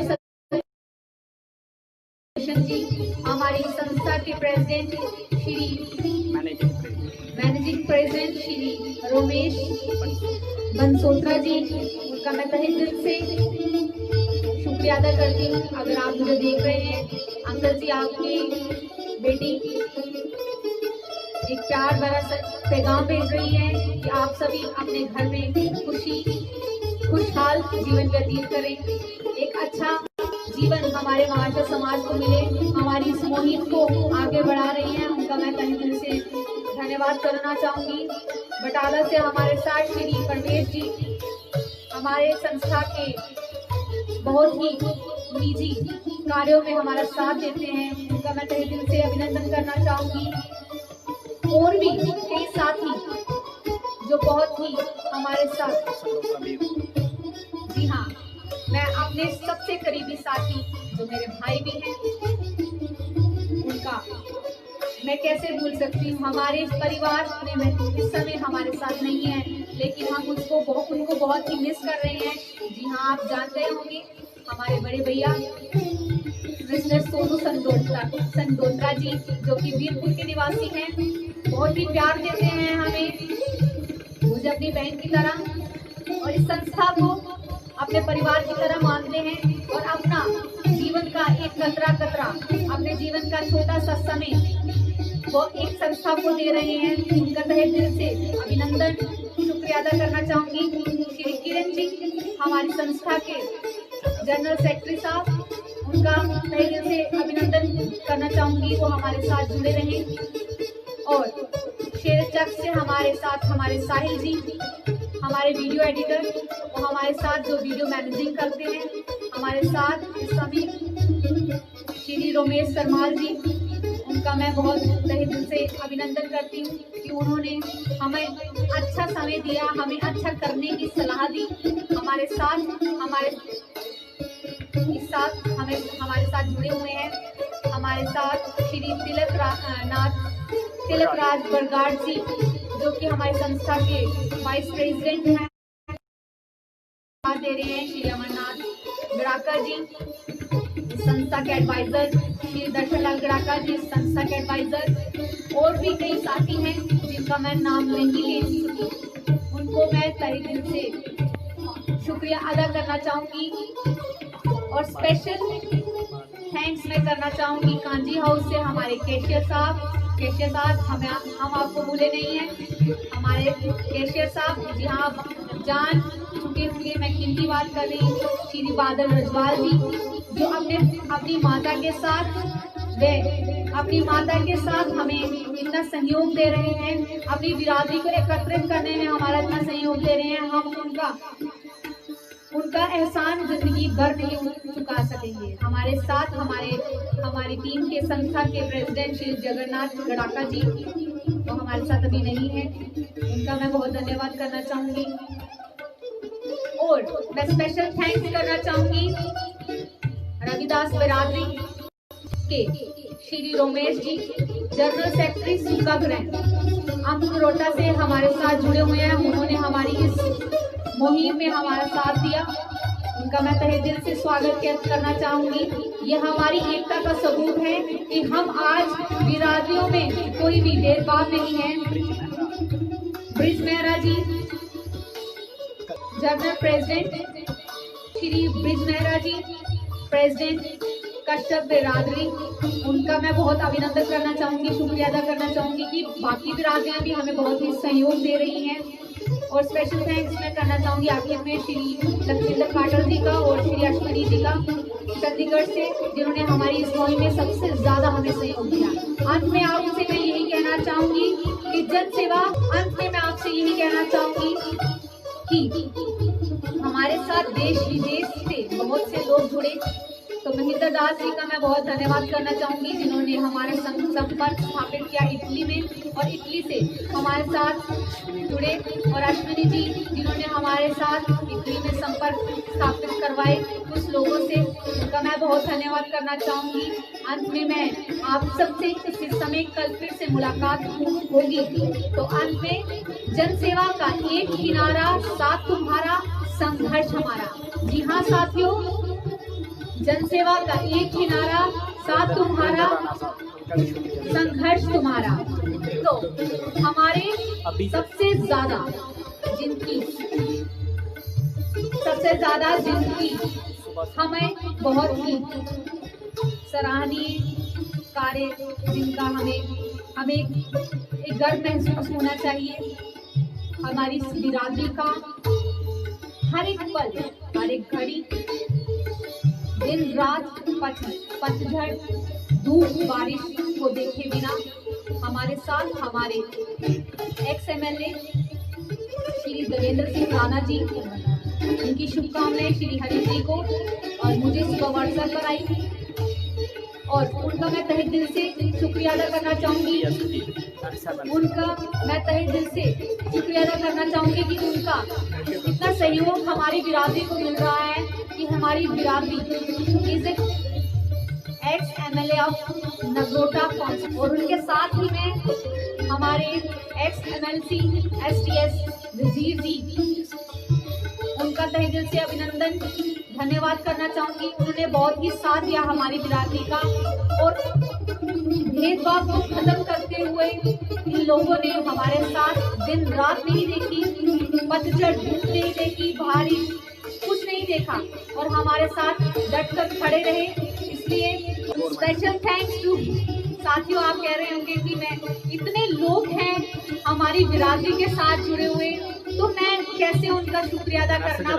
जी हमारी संस्था के president Shri managing president Shri Romesh Bansotra ji, उनका मैं तहे दिल से शुक्रिया अदा करती हूँ। अगर आप मुझे देख रहे हैं अंकल जी, आपकी बेटी एक प्यार भरा पैगाम भेज रही है कि आप सभी अपने घर में खुशहाल जीवन व्यतीत करें, एक अच्छा जीवन हमारे महाशय समाज को मिले। हमारी इस मुहिम को आगे बढ़ा रही हैं, उनका मैं तहे दिल से धन्यवाद करना चाहूंगी। बटाला से हमारे साथ श्री परमेश जी हमारे संस्था के बहुत ही निजी कार्यों में हमारा साथ देते हैं, उनका मैं तहे दिल से अभिनंदन करना चाहूंगी। और भी कई साथी जो बहुत ही हमारे साथ, जी हाँ, मैं अपने सबसे करीबी साथी जो मेरे भाई भी हैं, उनका मैं कैसे भूल सकती हूँ। हमारे इस परिवार में इस समय हमारे साथ नहीं है, लेकिन हम उनको बहुत ही मिस कर रहे हैं। जी हाँ, आप जानते होंगे हमारे बड़े भैया मिस्टर सोनू संदोत्रा जी, जो कि वीरपुर के निवासी हैं, बहुत ही प्यार देते हैं हमें, मुझे अपनी बहन की तरह, और इस संस्था को अपने परिवार की तरह मानते हैं और अपना जीवन का एक कतरा अपने जीवन का छोटा सा समय वो एक संस्था को दे रहे हैं। उनका तहे दिल से अभिनंदन शुक्रिया अदा करना चाहूंगी। श्री किरण जी हमारी संस्था के जनरल सेक्रेटरी साहब, उनका तहे दिल से अभिनंदन करना चाहूंगी, वो हमारे साथ जुड़े रहें। और शेरचक से हमारे साथ हमारे साहिल जी, हमारे वीडियो एडिटर, वो हमारे साथ जो वीडियो मैनेजिंग करते हैं, हमारे साथ इस समय श्री रोमेश सरमाल जी, उनका मैं बहुत तहे दिल से अभिनंदन करती हूँ कि उन्होंने हमें अच्छा समय दिया, हमें अच्छा करने की सलाह दी, हमारे साथ हमारे साथ जुड़े हुए हैं। हमारे साथ श्री तिलक राज बरगाड़ जी, जो कि हमारी संस्था के वाइस प्रेसिडेंट हैं, दे रहे हैं। श्री अमरनाथ गड़ाका जी, संस्था के एडवाइजर, श्री दर्शन लाल गड़ाका जी, संस्था के एडवाइजर, और भी कई साथी हैं जिनका मैं नाम नहीं ले सकती, उनको मैं तहे दिल से शुक्रिया अदा करना चाहूँगी। और स्पेशल थैंक्स मैं करना चाहूँगी कांजी हाउस से हमारे कैशियर साहब, हम आपको भूले नहीं हैं। हमारे कैशियर साहब, जी हाँ, आप जान चुके होंगे मैं किनकी बात कर रही हूँ, श्री बादल रजवाल जी, जो अपनी माता के साथ हमें इतना सहयोग दे रहे हैं, अपनी बिरादरी को एकत्रित करने में हमारा इतना सहयोग दे रहे हैं। हम उनका एहसान जिंदगी भर नहीं चुका सकेंगे। हमारे साथ हमारी टीम के संस्था के प्रेसिडेंट श्री जगन्नाथ गड़ाका जी, वो हमारे साथ अभी नहीं है, उनका मैं बहुत धन्यवाद करना चाहूँगी। और मैं स्पेशल थैंक्स करना चाहूँगी रविदास बिरादरी के श्री रोमेश जी, जनरल सेक्रेटरी सूखाग्रह अमरोटा से हमारे साथ जुड़े हुए हैं। उन्होंने हमारी इस मुहिम में हमारा साथ दिया, उनका मैं तहे दिल से स्वागत करना चाहूंगी। यह हमारी एकता का सबूत है कि हम आज बिरादरियों में कोई भी भेदभाव नहीं है। Brij Mehra ji, general president Shri Brij Mehra ji, president Kashyap बिरादरी, उनका मैं बहुत अभिनंदन करना चाहूंगी, शुक्रिया अदा करना चाहूंगी कि बाकी बिरादरियां भी हमें बहुत ही सहयोग दे रही हैं। और स्पेशल थैंक्स मैं करना चाहूंगी आखिर में श्री लक्ष्मींदर पाटिल जी का और श्री अश्विनी जी का चंडीगढ़ से, जिन्होंने हमारी इस मुहिम में सबसे ज्यादा हमें सहयोग दिया। अंत में आपसे मैं यही कहना चाहूंगी कि कि हमारे साथ देश विदेश से बहुत से लोग जुड़े, तो महेंद्र दास जी का मैं बहुत धन्यवाद करना चाहूंगी, जिन्होंने हमारा संपर्क स्थापित किया इटली में, और इटली से हमारे साथ जुड़े, और अश्विनी जी जिन्होंने हमारे साथ इटली में संपर्क स्थापित करवाए कुछ लोगों से, उनका मैं बहुत धन्यवाद करना चाहूंगी। अंत में मैं आप सबसे इस समय कल फिर से मुलाकात होगी, तो अंत में जन सेवा का एक किनारा, साथ तुम्हारा, संघर्ष हमारा। जी हाँ साथियों, जन सेवा का एक किनारा, साथ तुम्हारा, संघर्ष तुम्हारा। तो हमारे सबसे ज्यादा जिनकी हमें बहुत ही सराहनीय कार्य, जिनका हमें एक गर्व महसूस होना चाहिए। हमारी बिरादरी का हर एक पल, हर एक घड़ी, दिन रात, पतझड़, धूप बारिश को देखे बिना हमारे साथ हमारे एक्स MLA श्री देवेंद्र सिंह राणा जी, उनकी शुभकामनाएं श्री हरि जी को और मुझे सुबह व्हाट्सएप पर आई, और उनका मैं तहे दिल से शुक्रिया अदा करना चाहूंगी। कि उनका इतना सहयोग हमारी बिरादरी को मिल रहा है, कि हमारी बिरादरी is x MLA of Nagrota, और उनके साथ ही में हमारे एक्स MLC STS वजीर जी, उनका तहे दिल से अभिनंदन धन्यवाद करना चाहूंगी। उन्होंने बहुत ही साथ दिया हमारी बिरादरी का, और भेदभाव को खत्म करते हुए इन लोगों ने हमारे साथ दिन रात नहीं देखी, पतझड़ धूप नहीं देखी, बारिश कुछ नहीं देखा, और हमारे साथ डट कर खड़े रहे। इसलिए स्पेशल थैंक्स टू साथियों। आप कह रहे होंगे कि मैं इतने लोग हैं हमारी बिरादरी के साथ जुड़े हुए, तो मैं कैसे उनका शुक्रिया अदा करना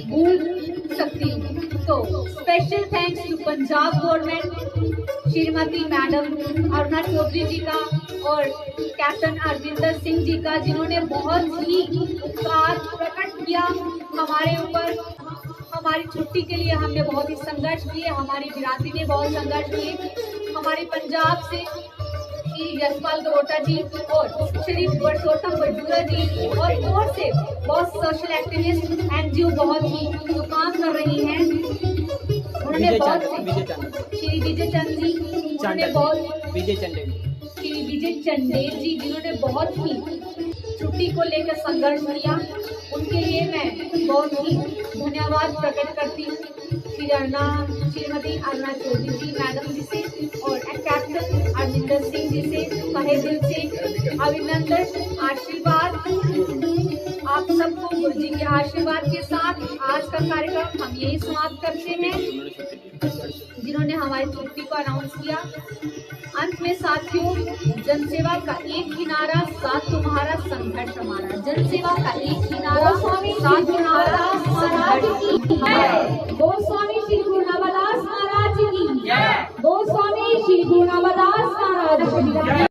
भूल सकती हूँ। तो special thanks to Punjab government, Shrimati madam Aruna Chaudhary ji का और कैप्टन अरविंदर सिंह जी का, जिन्होंने बहुत ही उपकार प्रकट किया हमारे ऊपर, हमारी छुट्टी के लिए हमने बहुत ही संघर्ष किए, हमारी बिरादरी ने बहुत संघर्ष किए। हमारे पंजाब से श्री यशपाल गरोटा जी और श्री परसोत्तम बजूरा जी और से बहुत सोशल एक्टिविस्ट एनजीओ बहुत ही जो काम कर रही हैं, उन्होंने बहुत श्री विजय चंद जी, उन्होंने बहुत
विजय चंदेल,
श्री विजय चंदेल जी जिन्होंने बहुत ही छुट्टी को लेकर संघर्ष किया, उनके लिए मैं बहुत ही धन्यवाद प्रकट करती हूँ। श्रीमती अर्ना चौधरी जी मैडम जी से और कैप्टन अरविंदर सिंह जी से तहे दिल से अभिनंदन, आशीर्वाद। आप सबको गुरु जी के आशीर्वाद के साथ आज का कार्यक्रम हम यही समाप्त करते हैं, जिन्होंने हमारी छुट्टी को अनाउंस किया। अंत में साथियों, जनसेवा का एक ही नारा, साथ तुम्हारा संघर्ष हमारा। जनसेवा का एक ही नारा, साथ तुम्हारा संघर्ष हमारा। गोस्वामी श्री गुरु रामदास महाराज की जय। गोस्वामी श्री गुरु रामदास महाराज की जय।